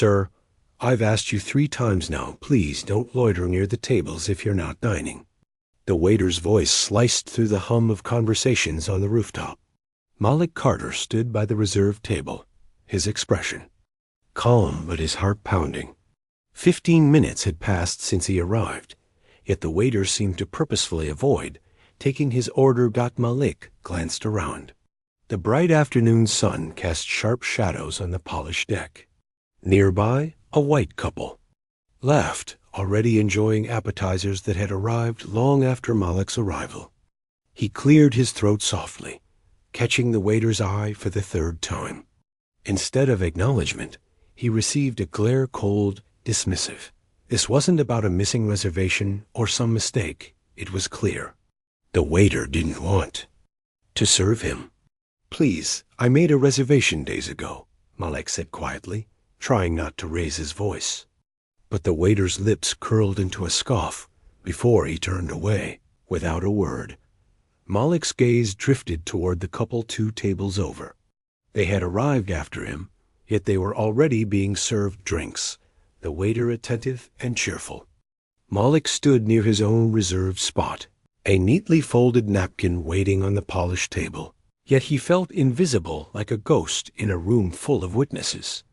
Sir, I've asked you 3 times now. Please don't loiter near the tables if you're not dining. The waiter's voice sliced through the hum of conversations on the rooftop. Malik Carter stood by the reserved table, his expression calm but his heart pounding. 15 minutes had passed since he arrived, yet the waiter seemed to purposefully avoid taking his order. Malik glanced around. The bright afternoon sun cast sharp shadows on the polished deck. Nearby, a white couple laughed, already enjoying appetizers that had arrived long after Malik's arrival. He cleared his throat softly, catching the waiter's eye for the 3rd time. Instead of acknowledgement, he received a glare, cold, dismissive. This wasn't about a missing reservation or some mistake. It was clear. The waiter didn't want to serve him. Please, I made a reservation days ago, Malik said quietly, trying not to raise his voice. But the waiter's lips curled into a scoff before he turned away, without a word. Malik's gaze drifted toward the couple 2 tables over. They had arrived after him, yet they were already being served drinks, the waiter attentive and cheerful. Malik stood near his own reserved spot, a neatly folded napkin waiting on the polished table. Yet he felt invisible, like a ghost in a room full of witnesses.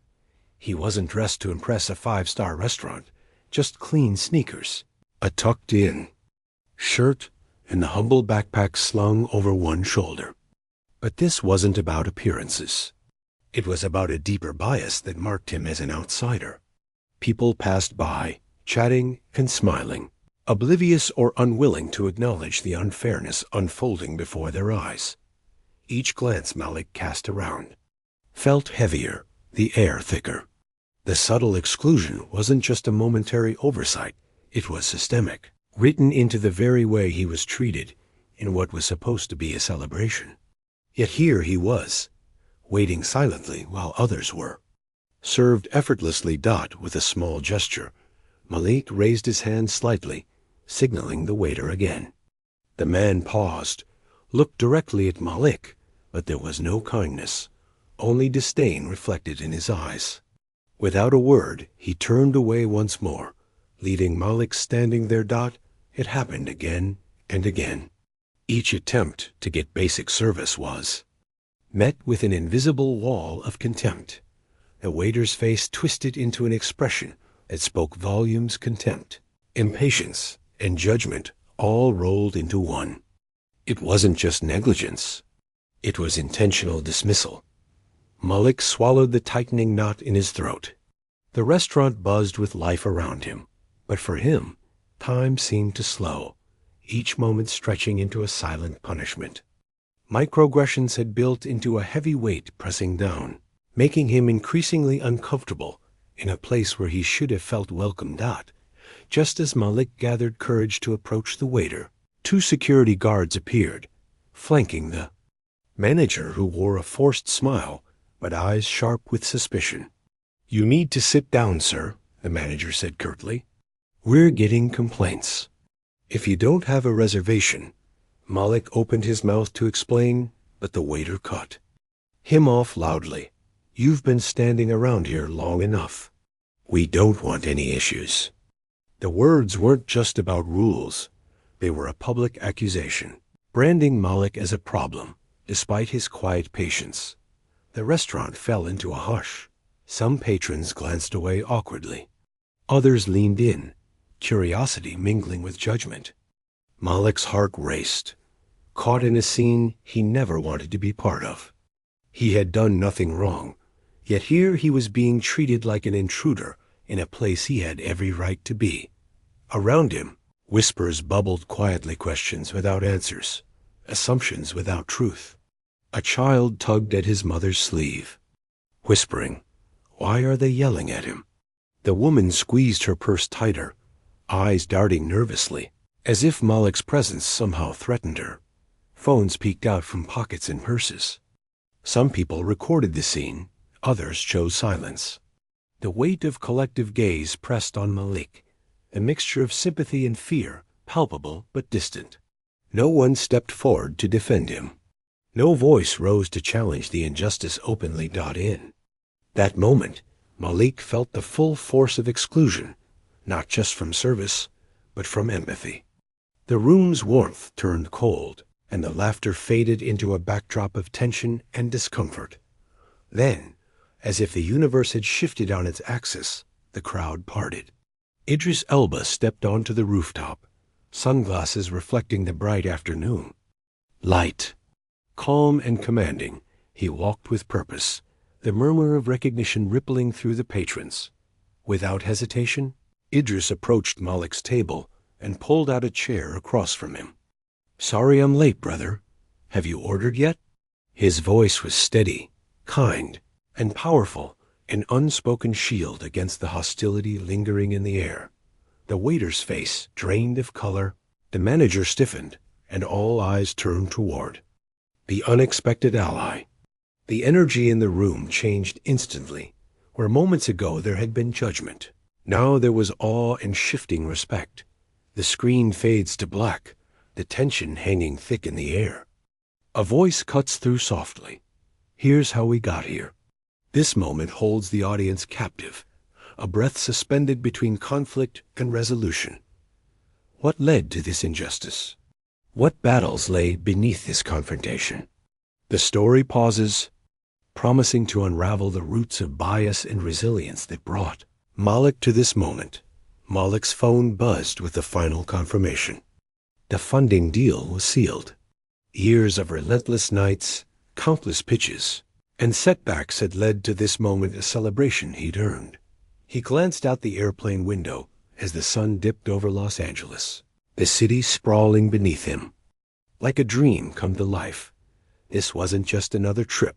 He wasn't dressed to impress a 5-star restaurant, just clean sneakers, a tucked-in shirt, and the humble backpack slung over one shoulder. But this wasn't about appearances. It was about a deeper bias that marked him as an outsider. People passed by, chatting and smiling, oblivious or unwilling to acknowledge the unfairness unfolding before their eyes. Each glance Malik cast around felt heavier, the air thicker. The subtle exclusion wasn't just a momentary oversight, it was systemic, written into the very way he was treated in what was supposed to be a celebration. Yet here he was, waiting silently while others were. Served effortlessly. With a small gesture, Malik raised his hand slightly, signaling the waiter again. The man paused, looked directly at Malik, but there was no kindness, only disdain reflected in his eyes. Without a word, he turned away once more, leaving Malik standing there. It happened again and again. Each attempt to get basic service was met with an invisible wall of contempt. The waiter's face twisted into an expression that spoke volumes. Contempt, impatience, and judgment all rolled into one. It wasn't just negligence. It was intentional dismissal. Malik swallowed the tightening knot in his throat. The restaurant buzzed with life around him, but for him, time seemed to slow, each moment stretching into a silent punishment. Microaggressions had built into a heavy weight pressing down, making him increasingly uncomfortable in a place where he should have felt welcomed. Just as Malik gathered courage to approach the waiter, 2 security guards appeared, flanking the manager, who wore a forced smile but eyes sharp with suspicion. "You need to sit down, sir," the manager said curtly. "We're getting complaints." "If you don't have a reservation," Malik opened his mouth to explain, but the waiter cut him off loudly. "You've been standing around here long enough. We don't want any issues." The words weren't just about rules. They were a public accusation, branding Malik as a problem, despite his quiet patience. The restaurant fell into a hush. Some patrons glanced away awkwardly. Others leaned in, curiosity mingling with judgment. Malik's heart raced, caught in a scene he never wanted to be part of. He had done nothing wrong, yet here he was being treated like an intruder in a place he had every right to be. Around him, whispers bubbled quietly, questions without answers, assumptions without truth. A child tugged at his mother's sleeve, whispering, "Why are they yelling at him?" The woman squeezed her purse tighter, eyes darting nervously, as if Malik's presence somehow threatened her. Phones peeked out from pockets and purses. Some people recorded the scene, others chose silence. The weight of collective gaze pressed on Malik, a mixture of sympathy and fear, palpable but distant. No one stepped forward to defend him. No voice rose to challenge the injustice openly. In that moment, Malik felt the full force of exclusion, not just from service, but from empathy. The room's warmth turned cold, and the laughter faded into a backdrop of tension and discomfort. Then, as if the universe had shifted on its axis, the crowd parted. Idris Elba stepped onto the rooftop, sunglasses reflecting the bright afternoon. Light, calm and commanding, he walked with purpose, the murmur of recognition rippling through the patrons. Without hesitation, Idris approached Malik's table and pulled out a chair across from him. "Sorry I'm late, brother. Have you ordered yet?" His voice was steady, kind, and powerful, an unspoken shield against the hostility lingering in the air. The waiter's face drained of color, the manager stiffened, and all eyes turned toward the unexpected ally. The energy in the room changed instantly. Where moments ago there had been judgment, now there was awe and shifting respect. The screen fades to black, the tension hanging thick in the air. A voice cuts through softly. "Here's how we got here." This moment holds the audience captive, a breath suspended between conflict and resolution. What led to this injustice? What battles lay beneath this confrontation? The story pauses, promising to unravel the roots of bias and resilience that brought Malik to this moment. Malik's phone buzzed with the final confirmation. The funding deal was sealed. Years of relentless nights, countless pitches, and setbacks had led to this moment a celebration he'd earned. He glanced out the airplane window as the sun dipped over Los Angeles, the city sprawling beneath him. Like a dream come to life, this wasn't just another trip.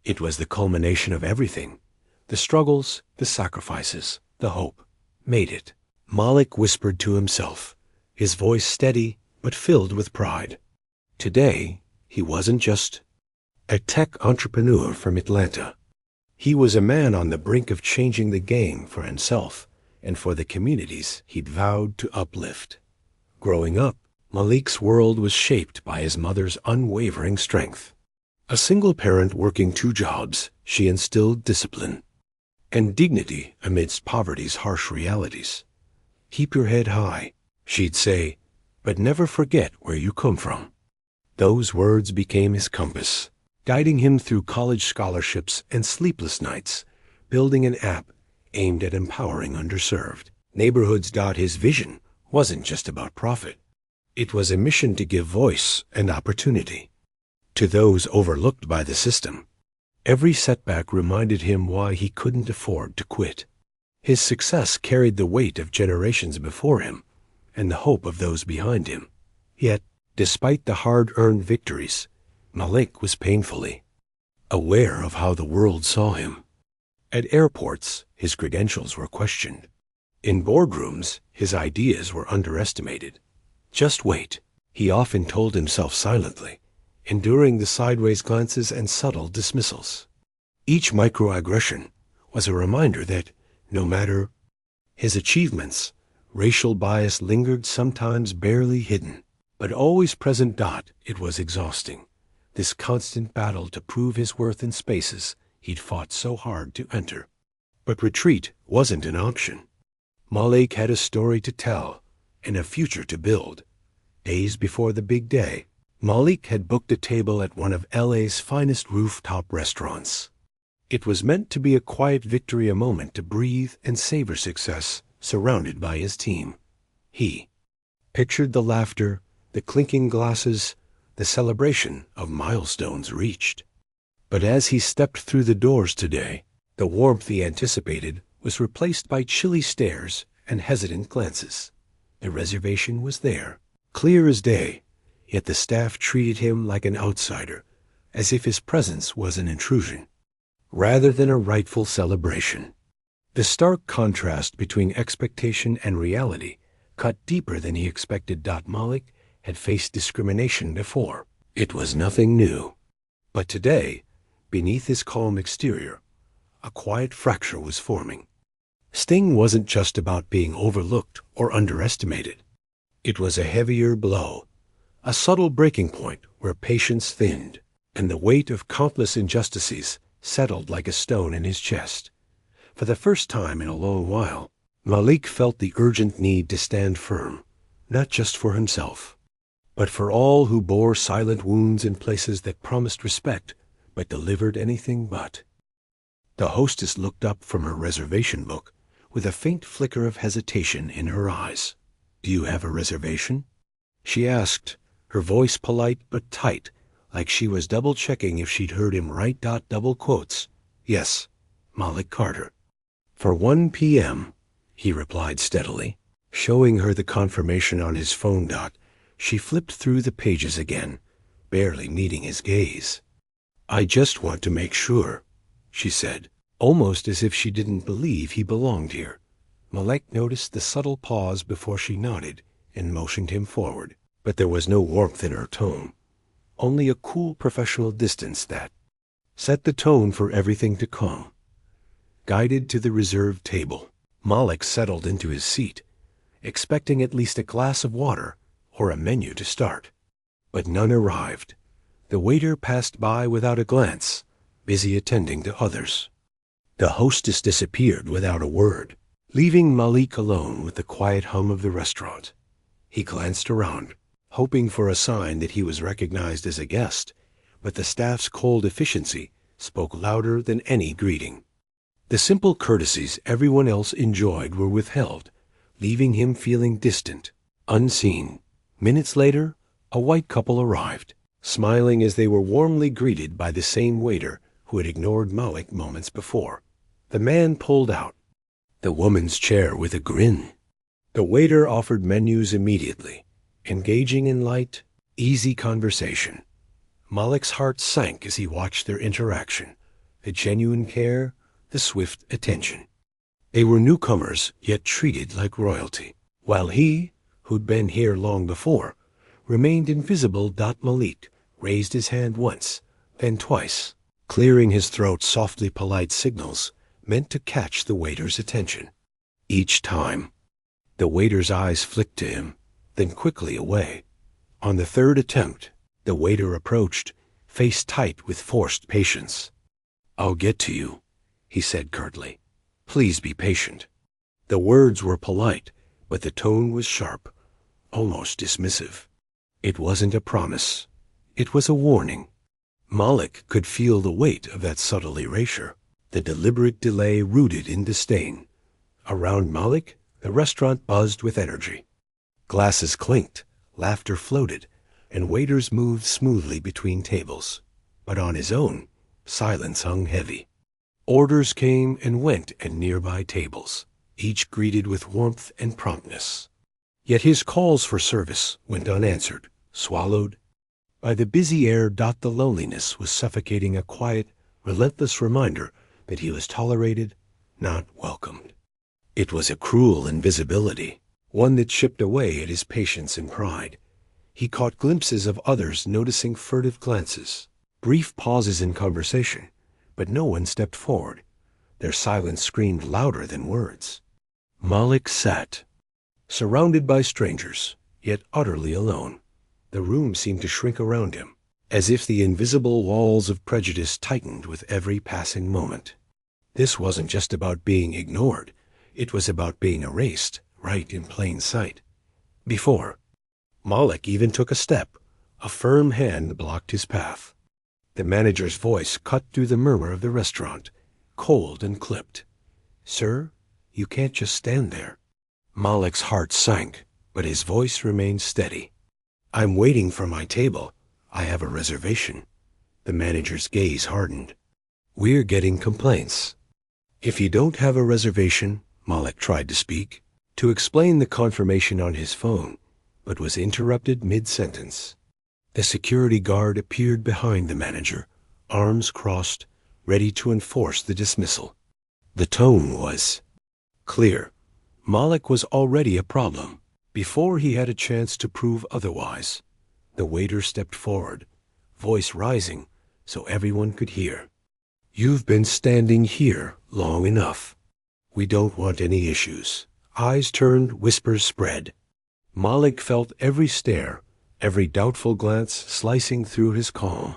It was the culmination of everything. The struggles, the sacrifices, the hope. Made it. Malik whispered to himself, his voice steady but filled with pride. Today, he wasn't just a tech entrepreneur from Atlanta. He was a man on the brink of changing the game for himself and for the communities he'd vowed to uplift. Growing up, Malik's world was shaped by his mother's unwavering strength. A single parent working 2 jobs, she instilled discipline and dignity amidst poverty's harsh realities. "Keep your head high," she'd say, "but never forget where you come from." Those words became his compass, guiding him through college scholarships and sleepless nights, building an app aimed at empowering underserved neighborhoods. His vision wasn't just about profit. It was a mission to give voice and opportunity to those overlooked by the system. Every setback reminded him why he couldn't afford to quit. His success carried the weight of generations before him and the hope of those behind him. Yet, despite the hard-earned victories, Malik was painfully aware of how the world saw him. At airports, his credentials were questioned. In boardrooms, his ideas were underestimated. "Just wait," he often told himself silently, enduring the sideways glances and subtle dismissals. Each microaggression was a reminder that, no matter his achievements, racial bias lingered, sometimes barely hidden, but always present. It was exhausting, this constant battle to prove his worth in spaces he'd fought so hard to enter. But retreat wasn't an option. Malik had a story to tell and a future to build. Days before the big day, Malik had booked a table at one of LA's finest rooftop restaurants. It was meant to be a quiet victory, a moment to breathe and savor success, surrounded by his team. He pictured the laughter, the clinking glasses, the celebration of milestones reached. But as he stepped through the doors today, the warmth he anticipated was replaced by chilly stares and hesitant glances. The reservation was there, clear as day, yet the staff treated him like an outsider, as if his presence was an intrusion, rather than a rightful celebration. The stark contrast between expectation and reality cut deeper than he expected. Malik had faced discrimination before. It was nothing new. But today, beneath his calm exterior, a quiet fracture was forming. Sting wasn't just about being overlooked or underestimated. It was a heavier blow, a subtle breaking point where patience thinned, and the weight of countless injustices settled like a stone in his chest. For the first time in a long while, Malik felt the urgent need to stand firm, not just for himself, but for all who bore silent wounds in places that promised respect but delivered anything but. The hostess looked up from her reservation book with a faint flicker of hesitation in her eyes. "Do you have a reservation?" she asked, her voice polite but tight, like she was double-checking if she'd heard him right. Double quotes. "Yes, Malik Carter." "For 1 p.m., he replied steadily. Showing her the confirmation on his phone. She flipped through the pages again, barely meeting his gaze. "I just want to make sure," she said, almost as if she didn't believe he belonged here. Malik noticed the subtle pause before she nodded and motioned him forward, but there was no warmth in her tone, only a cool professional distance that set the tone for everything to come. Guided to the reserved table, Malik settled into his seat, expecting at least a glass of water or a menu to start. But none arrived. The waiter passed by without a glance, busy attending to others. The hostess disappeared without a word, leaving Malik alone with the quiet hum of the restaurant. He glanced around, hoping for a sign that he was recognized as a guest, but the staff's cold efficiency spoke louder than any greeting. The simple courtesies everyone else enjoyed were withheld, leaving him feeling distant, unseen. Minutes later, a white couple arrived, smiling as they were warmly greeted by the same waiter who had ignored Malik moments before. The man pulled out the woman's chair with a grin. The waiter offered menus immediately, engaging in light, easy conversation. Malik's heart sank as he watched their interaction, the genuine care, the swift attention. They were newcomers, yet treated like royalty, while he, who'd been here long before, remained invisible. Malik raised his hand once, then twice, clearing his throat. Softly polite signals meant to catch the waiter's attention. Each time, the waiter's eyes flicked to him, then quickly away. On the third attempt, the waiter approached, face tight with forced patience. "I'll get to you," he said curtly. "Please be patient." The words were polite, but the tone was sharp, almost dismissive. It wasn't a promise. It was a warning. Malik could feel the weight of that subtle erasure, the deliberate delay rooted in disdain. Around Malik, the restaurant buzzed with energy. Glasses clinked, laughter floated, and waiters moved smoothly between tables. But on his own, silence hung heavy. Orders came and went at nearby tables, each greeted with warmth and promptness. Yet his calls for service went unanswered, swallowed by the busy air. The loneliness was suffocating, a quiet, relentless reminder that he was tolerated, not welcomed. It was a cruel invisibility, one that chipped away at his patience and pride. He caught glimpses of others noticing furtive glances, brief pauses in conversation, but no one stepped forward. Their silence screamed louder than words. Malik sat, surrounded by strangers, yet utterly alone. The room seemed to shrink around him, as if the invisible walls of prejudice tightened with every passing moment. This wasn't just about being ignored. It was about being erased, right in plain sight. Before Malik even took a step, a firm hand blocked his path. The manager's voice cut through the murmur of the restaurant, cold and clipped. "Sir, you can't just stand there." Malik's heart sank, but his voice remained steady. "I'm waiting for my table. I have a reservation." The manager's gaze hardened. "We're getting complaints." "If you don't have a reservation," Malik tried to speak, to explain the confirmation on his phone, but was interrupted mid-sentence. The security guard appeared behind the manager, arms crossed, ready to enforce the dismissal. The tone was clear. Malik was already a problem, before he had a chance to prove otherwise. The waiter stepped forward, voice rising so everyone could hear. "You've been standing here long enough. We don't want any issues." Eyes turned, whispers spread. Malik felt every stare, every doubtful glance slicing through his calm.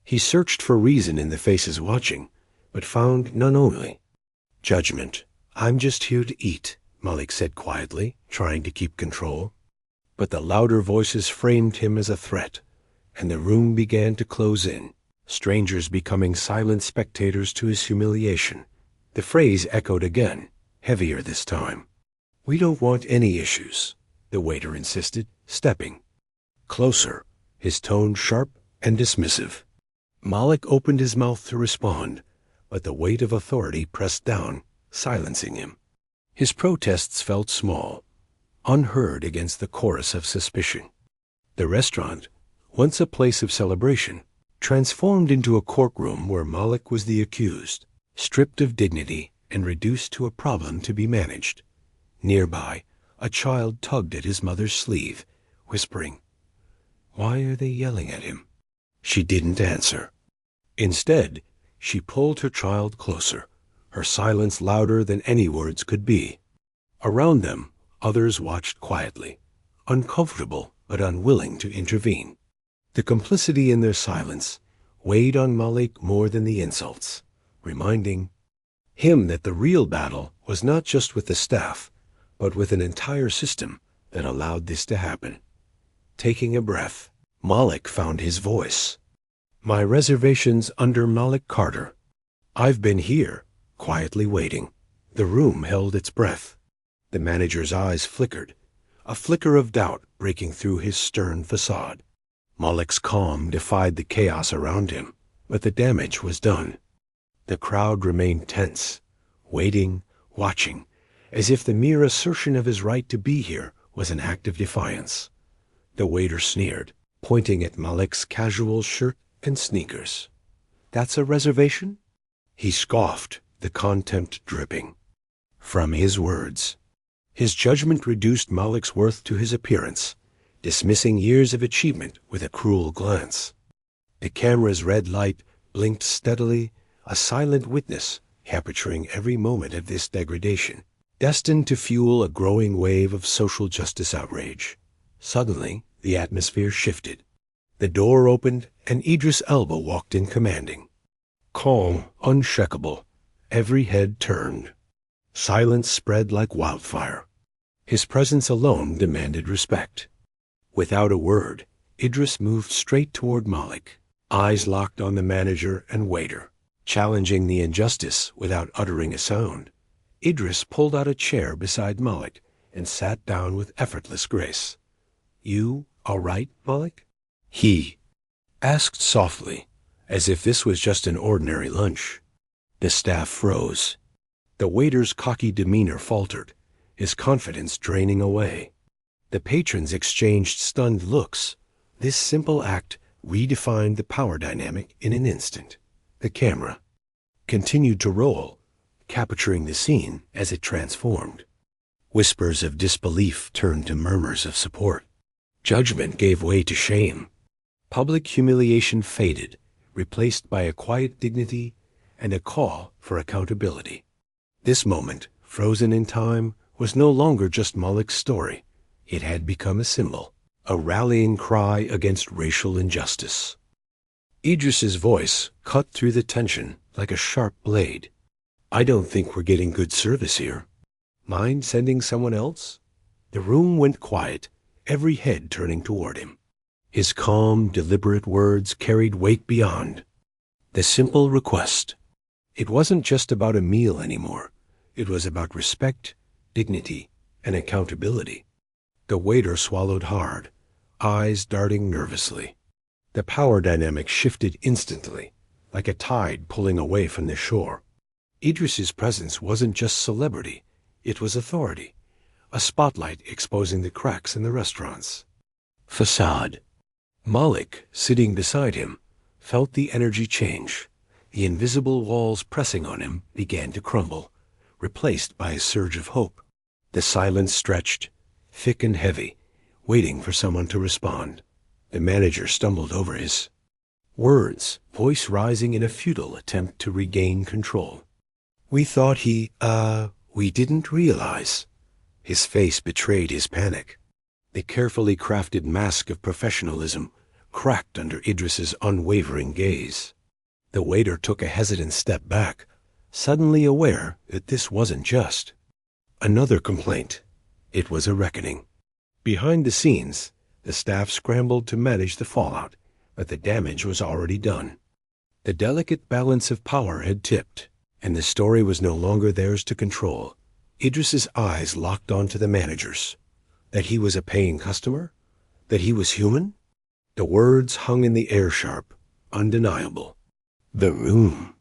He searched for reason in the faces watching, but found none. Only Judgment. I'm just here to eat, Malik said quietly, trying to keep control. But the louder voices framed him as a threat, and the room began to close in, strangers becoming silent spectators to his humiliation. The phrase echoed again, heavier this time. "We don't want any issues," the waiter insisted, stepping closer, his tone sharp and dismissive. Malik opened his mouth to respond, but the weight of authority pressed down, silencing him. His protests felt small, unheard against the chorus of suspicion. The restaurant, once a place of celebration, transformed into a courtroom where Malik was the accused, stripped of dignity and reduced to a problem to be managed. Nearby, a child tugged at his mother's sleeve, whispering, "Why are they yelling at him?" She didn't answer. Instead, she pulled her child closer, her silence louder than any words could be. Around them, others watched quietly, uncomfortable but unwilling to intervene. The complicity in their silence weighed on Malik more than the insults, reminding him that the real battle was not just with the staff, but with an entire system that allowed this to happen. Taking a breath, Malik found his voice. "My reservation's under Malik Carter. I've been here, quietly waiting." The room held its breath. The manager's eyes flickered, a flicker of doubt breaking through his stern facade. Malik's calm defied the chaos around him, but the damage was done. The crowd remained tense, waiting, watching, as if the mere assertion of his right to be here was an act of defiance. The waiter sneered, pointing at Malik's casual shirt and sneakers. "That's a reservation?" He scoffed, the contempt dripping from his words. His judgment reduced Malik's worth to his appearance, dismissing years of achievement with a cruel glance. The camera's red light blinked steadily, a silent witness capturing every moment of this degradation, destined to fuel a growing wave of social justice outrage. Suddenly, the atmosphere shifted. The door opened, and Idris Elba walked in commanding. Calm, unshakable, every head turned. Silence spread like wildfire. His presence alone demanded respect. Without a word, Idris moved straight toward Malik, eyes locked on the manager and waiter, challenging the injustice without uttering a sound. Idris pulled out a chair beside Malik and sat down with effortless grace. "You all right, Malik?" he asked softly, as if this was just an ordinary lunch. The staff froze. The waiter's cocky demeanor faltered, his confidence draining away. The patrons exchanged stunned looks. This simple act redefined the power dynamic in an instant. The camera continued to roll, capturing the scene as it transformed. Whispers of disbelief turned to murmurs of support. Judgment gave way to shame. Public humiliation faded, replaced by a quiet dignity and a call for accountability. This moment, frozen in time, was no longer just Malik's story. It had become a symbol, a rallying cry against racial injustice. Idris's voice cut through the tension like a sharp blade. "I don't think we're getting good service here. Mind sending someone else?" The room went quiet, every head turning toward him. His calm, deliberate words carried weight beyond the simple request. It wasn't just about a meal anymore. It was about respect, dignity, and accountability. The waiter swallowed hard, eyes darting nervously. The power dynamic shifted instantly, like a tide pulling away from the shore. Idris's presence wasn't just celebrity, it was authority, a spotlight exposing the cracks in the restaurant's facade. Malik, sitting beside him, felt the energy change. The invisible walls pressing on him began to crumble, replaced by a surge of hope. The silence stretched, thick and heavy, waiting for someone to respond. The manager stumbled over his words, voice rising in a futile attempt to regain control. "We thought we didn't realize." His face betrayed his panic. The carefully crafted mask of professionalism cracked under Idris's unwavering gaze. The waiter took a hesitant step back, suddenly aware that this wasn't just another complaint. It was a reckoning. Behind the scenes, the staff scrambled to manage the fallout, but the damage was already done. The delicate balance of power had tipped, and the story was no longer theirs to control. Idris's eyes locked onto the managers. That he was a paying customer? That he was human? The words hung in the air sharp, undeniable. The room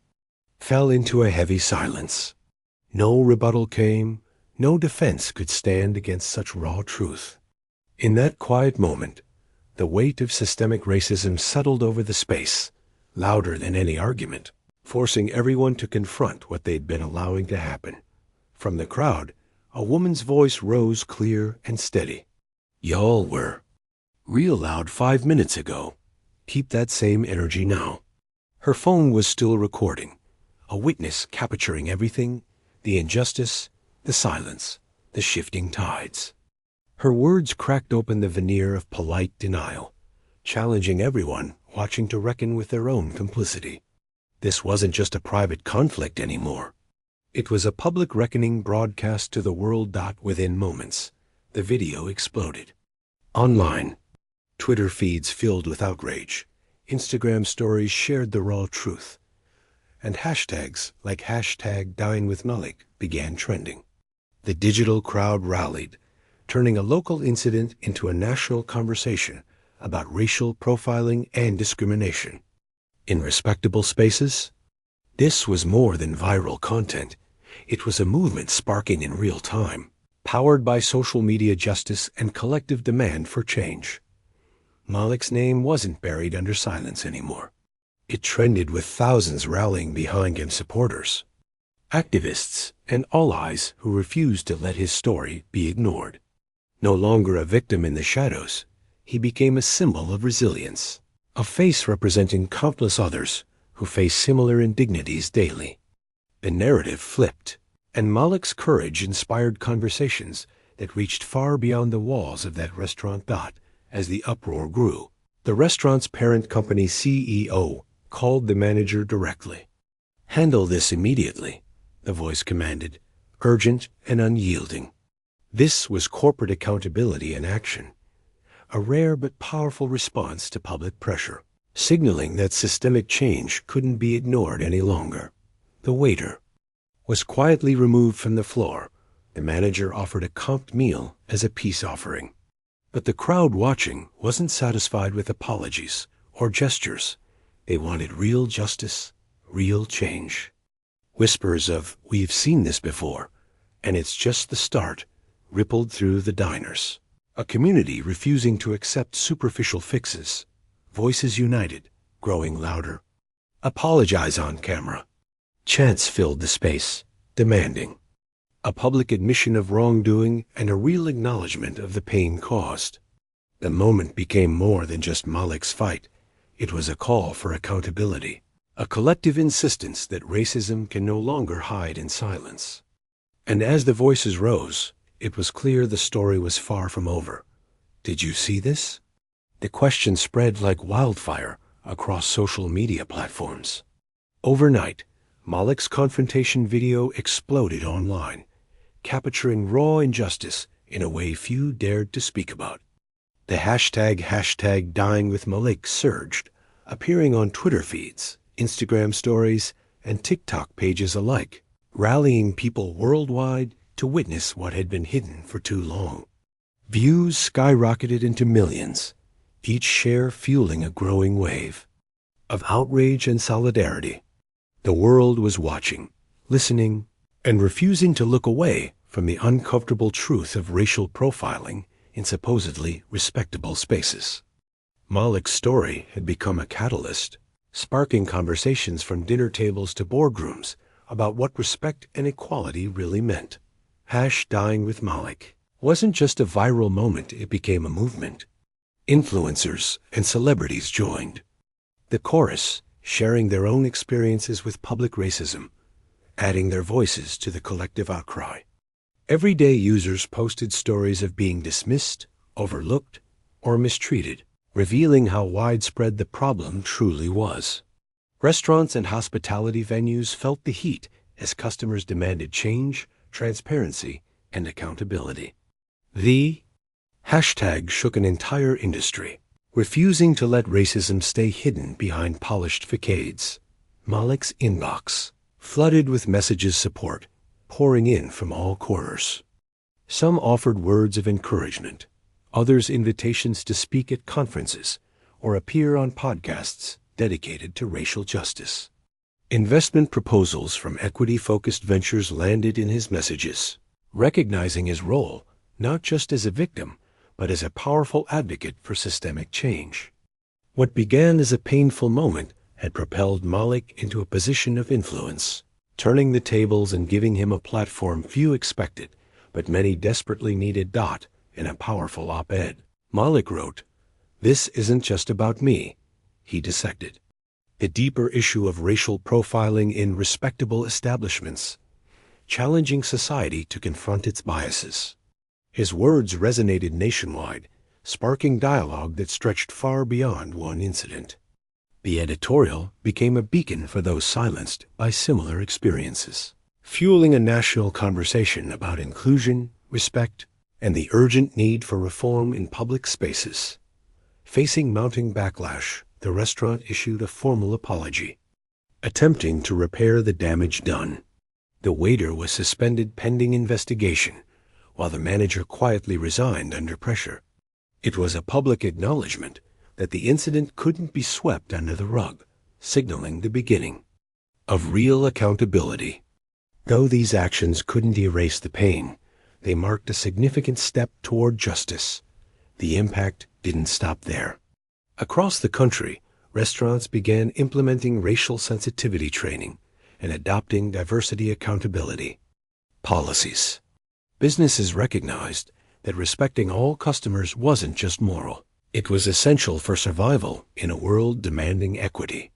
fell into a heavy silence. No rebuttal came, no defense could stand against such raw truth. In that quiet moment, the weight of systemic racism settled over the space, louder than any argument, forcing everyone to confront what they'd been allowing to happen. From the crowd, a woman's voice rose clear and steady. "Y'all were real loud 5 minutes ago. Keep that same energy now." Her phone was still recording, a witness capturing everything, the injustice, the silence, the shifting tides. Her words cracked open the veneer of polite denial, challenging everyone watching to reckon with their own complicity. This wasn't just a private conflict anymore. It was a public reckoning broadcast to the world. Within moments, the video exploded. Online, Twitter feeds filled with outrage, Instagram stories shared the raw truth, and hashtags like #DineWithMalik began trending. The digital crowd rallied, turning a local incident into a national conversation about racial profiling and discrimination. In respectable spaces, this was more than viral content. It was a movement sparking in real time, powered by social media justice and collective demand for change. Malik's name wasn't buried under silence anymore. It trended with thousands rallying behind him, supporters, activists, and allies who refused to let his story be ignored. No longer a victim in the shadows, he became a symbol of resilience, a face representing countless others who face similar indignities daily. The narrative flipped, and Malik's courage inspired conversations that reached far beyond the walls of that restaurant. As the uproar grew, the restaurant's parent company CEO called the manager directly. "Handle this immediately," the voice commanded, urgent and unyielding. This was corporate accountability in action, a rare but powerful response to public pressure, signaling that systemic change couldn't be ignored any longer. The waiter was quietly removed from the floor. The manager offered a comped meal as a peace offering. But the crowd watching wasn't satisfied with apologies or gestures. They wanted real justice, real change. Whispers of "we've seen this before, and it's just the start," rippled through the diners. A community refusing to accept superficial fixes. Voices united, growing louder. "Apologize on camera." Chants filled the space, demanding a public admission of wrongdoing and a real acknowledgement of the pain caused. The moment became more than just Malik's fight. It was a call for accountability, a collective insistence that racism can no longer hide in silence. And as the voices rose, it was clear the story was far from over. "Did you see this?" The question spread like wildfire across social media platforms. Overnight, Malik's confrontation video exploded online, capturing raw injustice in a way few dared to speak about. The #DineWithMalik surged, appearing on Twitter feeds, Instagram stories, and TikTok pages alike, rallying people worldwide to witness what had been hidden for too long. Views skyrocketed into millions, each share fueling a growing wave of outrage and solidarity. The world was watching, listening, and refusing to look away from the uncomfortable truth of racial profiling in supposedly respectable spaces. Malik's story had become a catalyst, sparking conversations from dinner tables to boardrooms about what respect and equality really meant. #DineWithMalik wasn't just a viral moment, it became a movement. Influencers and celebrities joined. The chorus, sharing their own experiences with public racism, adding their voices to the collective outcry. Everyday users posted stories of being dismissed, overlooked, or mistreated, revealing how widespread the problem truly was. Restaurants and hospitality venues felt the heat as customers demanded change, transparency, and accountability. The hashtag shook an entire industry, refusing to let racism stay hidden behind polished facades. Malik's inbox flooded with messages support, pouring in from all corners. Some offered words of encouragement, others invitations to speak at conferences or appear on podcasts dedicated to racial justice. Investment proposals from equity-focused ventures landed in his messages, recognizing his role not just as a victim, but as a powerful advocate for systemic change. What began as a painful moment had propelled Malik into a position of influence, turning the tables and giving him a platform few expected, but many desperately needed. In a powerful op-ed, Malik wrote, "This isn't just about me," he dissected. The deeper issue of racial profiling in respectable establishments, challenging society to confront its biases. His words resonated nationwide, sparking dialogue that stretched far beyond one incident. The editorial became a beacon for those silenced by similar experiences, fueling a national conversation about inclusion, respect, and the urgent need for reform in public spaces. Facing mounting backlash, the restaurant issued a formal apology, attempting to repair the damage done. The waiter was suspended pending investigation, while the manager quietly resigned under pressure. It was a public acknowledgement that the incident couldn't be swept under the rug, signaling the beginning of real accountability. Though these actions couldn't erase the pain, they marked a significant step toward justice. The impact didn't stop there. Across the country, restaurants began implementing racial sensitivity training and adopting diversity accountability policies. Businesses recognized that respecting all customers wasn't just moral. It was essential for survival in a world demanding equity.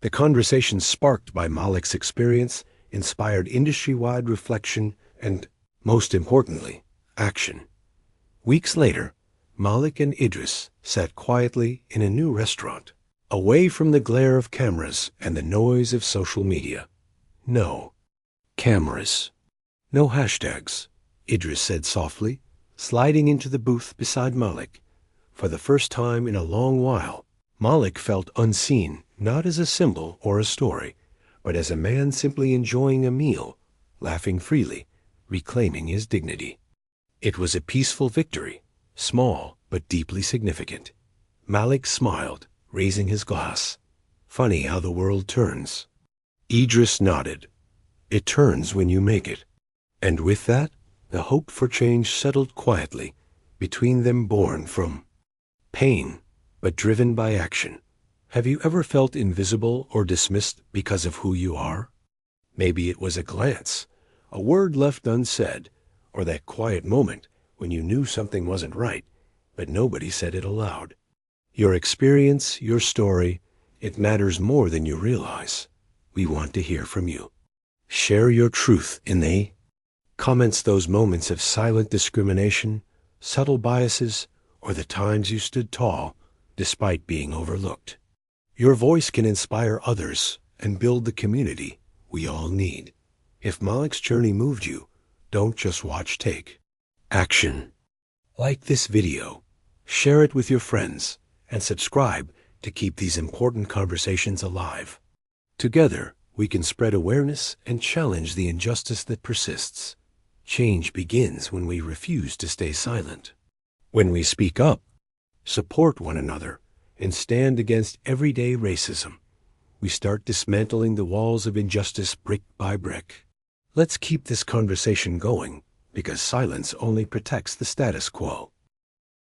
The conversation sparked by Malik's experience inspired industry-wide reflection and, most importantly, action. Weeks later, Malik and Idris sat quietly in a new restaurant, away from the glare of cameras and the noise of social media. No cameras. No hashtags, Idris said softly, sliding into the booth beside Malik. For the first time in a long while, Malik felt unseen, not as a symbol or a story, but as a man simply enjoying a meal, laughing freely, reclaiming his dignity. It was a peaceful victory, small but deeply significant. Malik smiled, raising his glass. Funny how the world turns. Idris nodded. It turns when you make it. And with that, the hope for change settled quietly between them, born from pain, but driven by action. Have you ever felt invisible or dismissed because of who you are? Maybe it was a glance, a word left unsaid, or that quiet moment when you knew something wasn't right, but nobody said it aloud. Your experience, your story, it matters more than you realize. We want to hear from you. Share your truth in the comments, those moments of silent discrimination, subtle biases, or the times you stood tall despite being overlooked. Your voice can inspire others and build the community we all need. If Malik's journey moved you, don't just watch, take action. Like this video, share it with your friends, and subscribe to keep these important conversations alive. Together, we can spread awareness and challenge the injustice that persists. Change begins when we refuse to stay silent. When we speak up, support one another, and stand against everyday racism, we start dismantling the walls of injustice brick by brick. Let's keep this conversation going, because silence only protects the status quo.